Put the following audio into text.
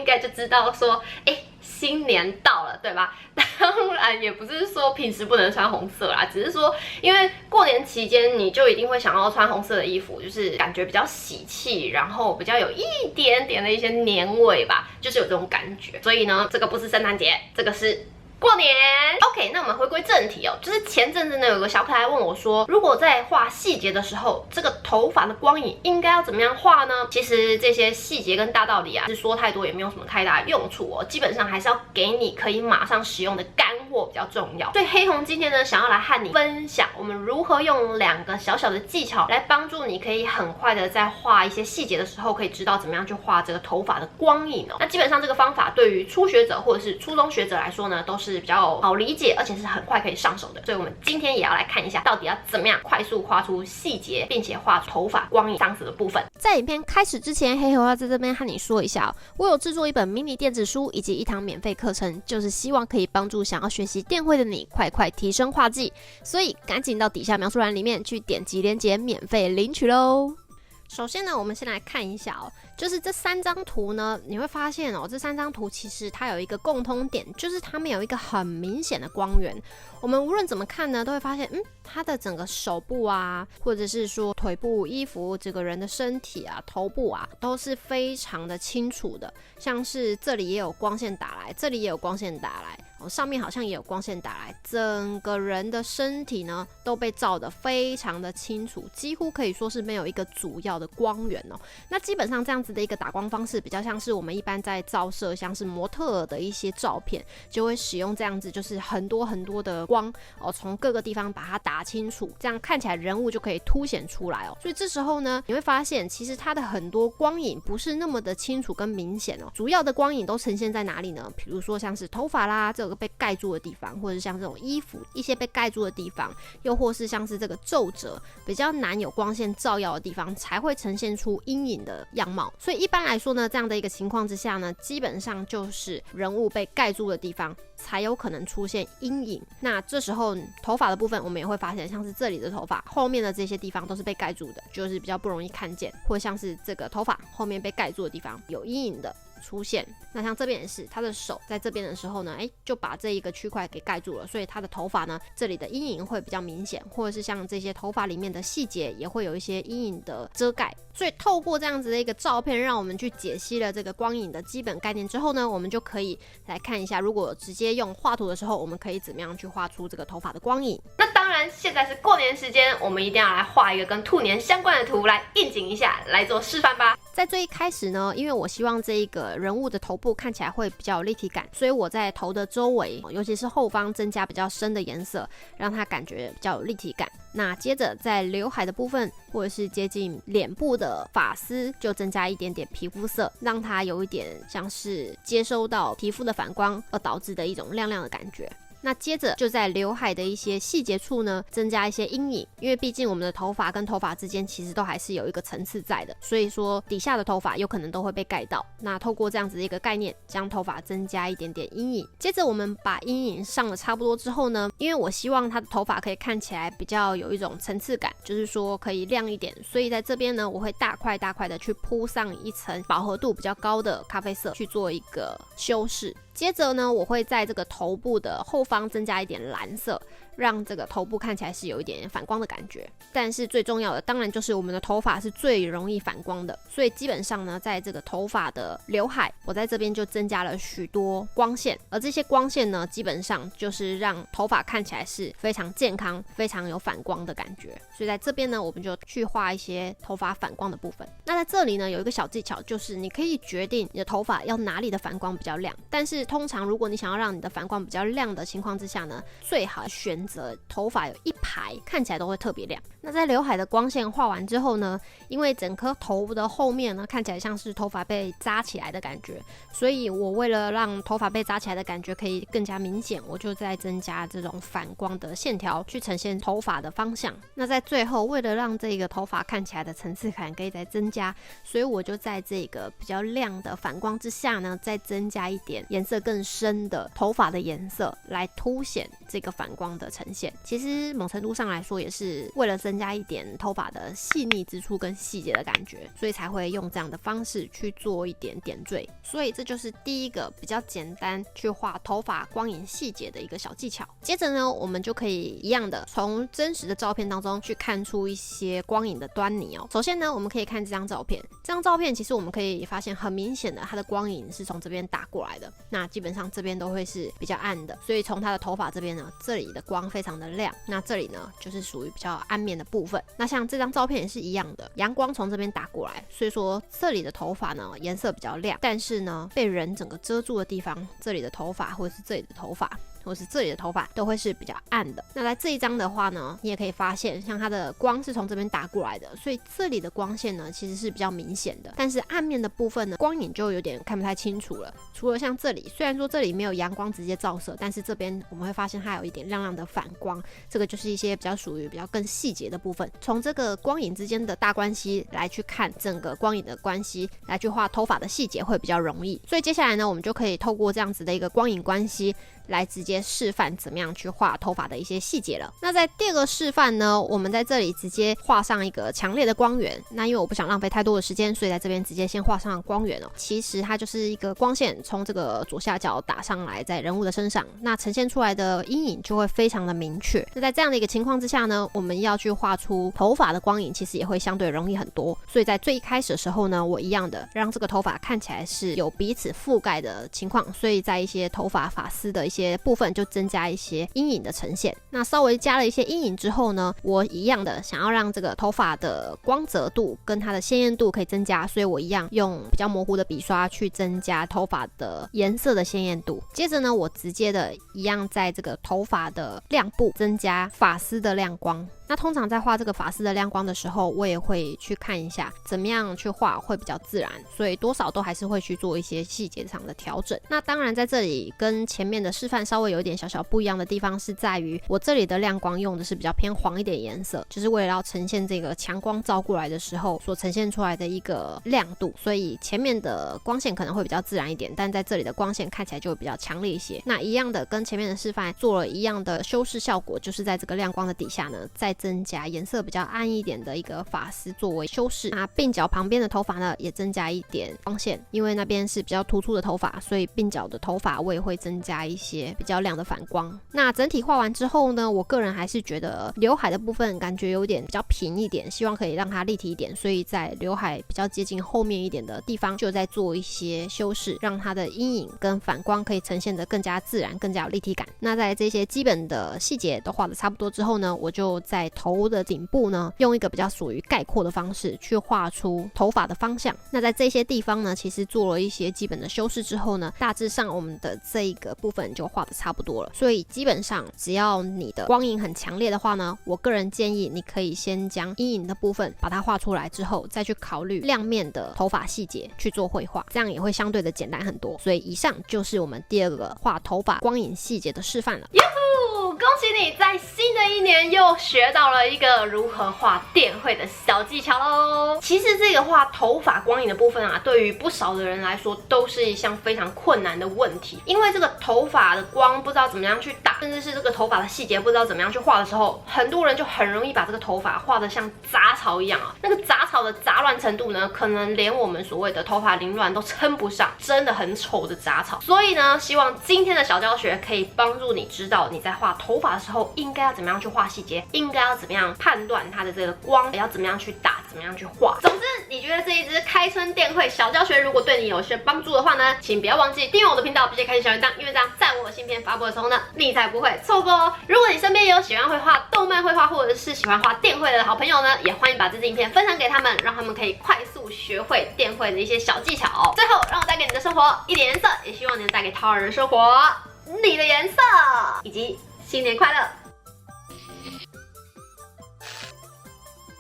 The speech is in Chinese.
应该就知道说，新年到了，对吧？当然也不是说平时不能穿红色啦，只是说因为过年期间你就一定会想要穿红色的衣服，就是感觉比较喜气，然后比较有一点点的一些年味吧，就是有这种感觉。所以呢，这个不是圣诞节，这个是过年。 OK， 那我们回归正题哦，就是前阵子呢有个小可爱问我说，如果在画细节的时候，这个头发的光影应该要怎么样画呢？其实这些细节跟大道理啊，是说太多也没有什么太大的用处哦，基本上还是要给你可以马上使用的干货比较重要。所以黑红今天呢，想要来和你分享我们如何用2个小小的技巧来帮助你可以很快的在画一些细节的时候，可以知道怎么样去画这个头发的光影哦。那基本上这个方法对于初学者或者是初中学者来说呢，都是比较好理解，而且是很快可以上手的。所以我们今天也要来看一下，到底要怎么样快速画出细节，并且画出头发光影这样子的部分。在影片开始之前，黑猴要在这边和你说一下我有制作一本迷你电子书以及一堂免费课程，就是希望可以帮助想要学习电绘的你快快提升画技，所以赶紧到底下描述栏里面去点击链接免费领取咯。首先呢，我们先来看一下就是这3张图呢，你会发现这3张图其实它有一个共通点，就是它们有一个很明显的光源。我们无论怎么看呢，都会发现，它的整个手部啊，或者是说腿部、衣服、这个人的身体啊、头部啊，都是非常的清楚的。像是这里也有光线打来，这里也有光线打来，上面好像也有光线打来，整个人的身体呢都被照得非常的清楚，几乎可以说是没有一个主要的光源哦。那基本上这样子的一个打光方式，比较像是我们一般在照射像是模特儿的一些照片，就会使用这样子，就是很多很多的光从各个地方把它打清楚，这样看起来人物就可以凸显出来哦。所以这时候呢，你会发现其实它的很多光影不是那么的清楚跟明显哦。主要的光影都呈现在哪里呢？比如说像是头发啦，这个被盖住的地方，或者像这种衣服一些被盖住的地方，又或是像是这个皱褶比较难有光线照耀的地方，才会呈现出阴影的样貌。所以一般来说呢，这样的一个情况之下呢，基本上就是人物被盖住的地方才有可能出现阴影。那这时候头发的部分，我们也会发现，像是这里的头发后面的这些地方都是被盖住的，就是比较不容易看见，或像是这个头发后面被盖住的地方有阴影的出现。那像这边也是，他的手在这边的时候呢，就把这一个区块给盖住了，所以他的头发呢，这里的阴影会比较明显，或者是像这些头发里面的细节也会有一些阴影的遮盖。所以透过这样子的一个照片，让我们去解析了这个光影的基本概念之后呢，我们就可以来看一下，如果直接用画图的时候，我们可以怎么样去画出这个头发的光影。那当然，现在是过年时间，我们一定要来画一个跟兔年相关的图来应景一下，来做示范吧。在最一开始呢，因为我希望这一个人物的头部看起来会比较有立体感，所以我在头的周围，尤其是后方增加比较深的颜色，让它感觉比较有立体感。那接着在刘海的部分，或者是接近脸部的发丝，就增加一点点皮肤色，让它有一点像是接收到皮肤的反光而导致的一种亮亮的感觉。那接着就在刘海的一些细节处呢，增加一些阴影，因为毕竟我们的头发跟头发之间其实都还是有一个层次在的，所以说底下的头发有可能都会被盖到。那透过这样子的一个概念，将头发增加一点点阴影。接着我们把阴影上了差不多之后呢，因为我希望它的头发可以看起来比较有一种层次感，就是说可以亮一点，所以在这边呢，我会大块大块的去铺上一层饱和度比较高的咖啡色，去做一个修饰。接着呢，我会在这个头部的后方增加一点蓝色，让这个头部看起来是有一点反光的感觉。但是最重要的当然就是我们的头发是最容易反光的，所以基本上呢，在这个头发的刘海，我在这边就增加了许多光线，而这些光线呢，基本上就是让头发看起来是非常健康、非常有反光的感觉。所以在这边呢，我们就去画一些头发反光的部分。那在这里呢，有一个小技巧，就是你可以决定你的头发要哪里的反光比较亮，但是通常如果你想要让你的反光比较亮的情况之下呢，最好选择头发有一排看起来都会特别亮。那在刘海的光线画完之后呢，因为整颗头的后面呢看起来像是头发被扎起来的感觉，所以我为了让头发被扎起来的感觉可以更加明显，我就再增加这种反光的线条去呈现头发的方向。那在最后为了让这个头发看起来的层次感可以再增加，所以我就在这个比较亮的反光之下呢，再增加一点颜色更深的头发的颜色，来凸显这个反光的呈现。其实某程度上来说，也是为了增加一点头发的细腻之处跟细节的感觉，所以才会用这样的方式去做一点点缀。所以这就是第一个比较简单去画头发光影细节的一个小技巧。接着呢，我们就可以一样的从真实的照片当中去看出一些光影的端倪哦。首先呢，我们可以看这张照片，这张照片其实我们可以发现很明显的它的光影是从这边打过来的，那基本上这边都会是比较暗的，所以从它的头发这边呢，这里的光非常的亮，那这里呢就是属于比较暗面的部分。那像这张照片也是一样的，阳光从这边打过来，所以说这里的头发呢颜色比较亮，但是呢被人整个遮住的地方，这里的头发或者是这里的头发或是这里的头发都会是比较暗的。那在这一张的话呢，你也可以发现像它的光是从这边打过来的，所以这里的光线呢其实是比较明显的，但是暗面的部分呢光影就有点看不太清楚了。除了像这里，虽然说这里没有阳光直接照射，但是这边我们会发现它有一点亮亮的反光，这个就是一些比较属于比较更细节的部分。从这个光影之间的大关系来去看整个光影的关系，来去画头发的细节会比较容易。所以接下来呢，我们就可以透过这样子的一个光影关系来直接示范怎么样去画头发的一些细节了。那在第二个示范呢，我们在这里直接画上一个强烈的光源。那因为我不想浪费太多的时间，所以在这边直接先画上光源哦。其实它就是一个光线从这个左下角打上来，在人物的身上，那呈现出来的阴影就会非常的明确。那在这样的一个情况之下呢，我们要去画出头发的光影，其实也会相对容易很多。所以在最一开始的时候呢，我一样的让这个头发看起来是有彼此覆盖的情况，所以在一些头发发丝的一些部分就增加一些阴影的呈现。那稍微加了一些阴影之后呢，我一样的想要让这个头发的光泽度跟它的鲜艳度可以增加，所以我一样用比较模糊的笔刷去增加头发的颜色的鲜艳度。接着呢，我直接的一样在这个头发的亮部增加发丝的亮光。那通常在画这个发丝的亮光的时候，我也会去看一下怎么样去画会比较自然，所以多少都还是会去做一些细节上的调整。那当然在这里跟前面的示范稍微有一点小小不一样的地方是在于，我这里的亮光用的是比较偏黄一点颜色，就是为了要呈现这个强光照过来的时候所呈现出来的一个亮度，所以前面的光线可能会比较自然一点，但在这里的光线看起来就会比较强烈一些。那一样的跟前面的示范做了一样的修饰效果，就是在这个亮光的底下呢，再增加颜色比较暗一点的一个发丝作为修饰。那鬓角旁边的头发呢，也增加一点光线，因为那边是比较突出的头发，所以鬓角的头发我也会增加一些比较亮的反光。那整体画完之后呢，我个人还是觉得刘海的部分感觉有点比较平一点，希望可以让它立体一点，所以在刘海比较接近后面一点的地方就在做一些修饰，让它的阴影跟反光可以呈现得更加自然，更加有立体感。那在这些基本的细节都画得差不多之后呢，我就在头的顶部呢，用一个比较属于概括的方式去画出头发的方向。那在这些地方呢，其实做了一些基本的修饰之后呢，大致上我们的这一个部分就画得差不多了。所以基本上只要你的光影很强烈的话呢，我个人建议你可以先将阴影的部分把它画出来之后，再去考虑亮面的头发细节去做绘画，这样也会相对的简单很多。所以以上就是我们第二个画头发光影细节的示范了。恭喜你在新的一年又学到了一个如何画电绘的小技巧咯。其实这个画头发光影的部分啊，对于不少的人来说都是一项非常困难的问题，因为这个头发的光不知道怎么样去打，甚至是这个头发的细节不知道怎么样去画的时候，很多人就很容易把这个头发画得像杂草一样啊。那个杂草的杂乱程度呢，可能连我们所谓的头发凌乱都称不上，真的很丑的杂草。所以呢，希望今天的小教学可以帮助你知道你在画头发的时候应该要怎么样去画细节，应该要怎么样判断它的这个光，要怎么样去打，怎么样去画。总之，你觉得这一支开春电绘小教学如果对你有些帮助的话呢，请不要忘记订阅我的频道，并且开启小铃铛，因为这样在我新片发布的时候呢，你才不会错过哦。如果你身边有喜欢绘画、动漫绘画或者是喜欢画电绘的好朋友呢，也欢迎把这支影片分享给他们，让他们可以快速学会电绘的一些小技巧哦。最后，让我带给你的生活一点颜色，也希望你能带给他人的生活你的颜色，以及新年快乐！